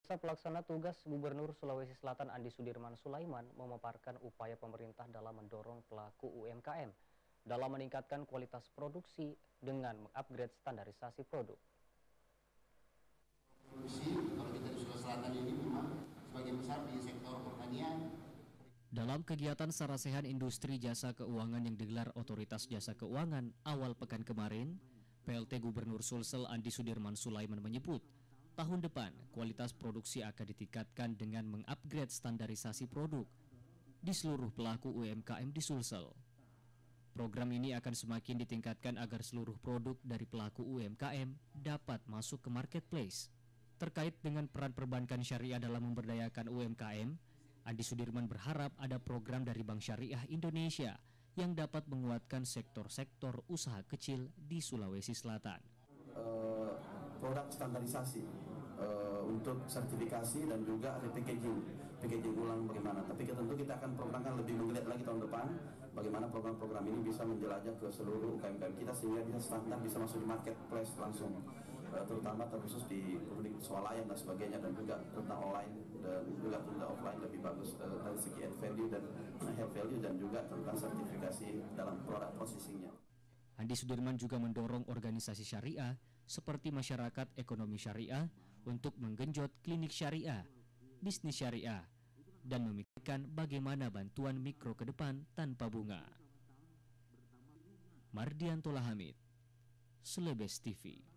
Pelaksana tugas Gubernur Sulawesi Selatan Andi Sudirman Sulaiman memaparkan upaya pemerintah dalam mendorong pelaku UMKM dalam meningkatkan kualitas produksi dengan mengupgrade standarisasi produk. Produksi kalau kita di Sulawesi Selatan ini memang sebagian besar di sektor pertanian. Dalam kegiatan Sarasehan Industri Jasa Keuangan yang digelar Otoritas Jasa Keuangan awal pekan kemarin, PLT Gubernur Sulsel Andi Sudirman Sulaiman menyebut, tahun depan kualitas produksi akan ditingkatkan dengan mengupgrade standarisasi produk di seluruh pelaku UMKM di Sulsel. Program ini akan semakin ditingkatkan agar seluruh produk dari pelaku UMKM dapat masuk ke marketplace. Terkait dengan peran perbankan syariah dalam memberdayakan UMKM, Andi Sudirman berharap ada program dari Bank Syariah Indonesia yang dapat menguatkan sektor-sektor usaha kecil di Sulawesi Selatan. Produk standarisasi untuk sertifikasi dan juga ada packaging ulang bagaimana. Tapi tentu kita akan programkan lebih menggeliat lagi tahun depan bagaimana program-program ini bisa menjelajah ke seluruh UMKM kita sehingga bisa standar, bisa masuk di marketplace langsung, terutama terkhusus di publik swalayan dan sebagainya, dan juga tentang online dan juga tentang offline lebih bagus dari segi add value dan health value, dan juga tentang sertifikasi dalam produk processingnya. Andi Sudirman juga mendorong organisasi syariah seperti Masyarakat Ekonomi Syariah untuk menggenjot klinik syariah, bisnis syariah, dan memikirkan bagaimana bantuan mikro ke depan tanpa bunga. Mardianto Lahamid, Celebes TV.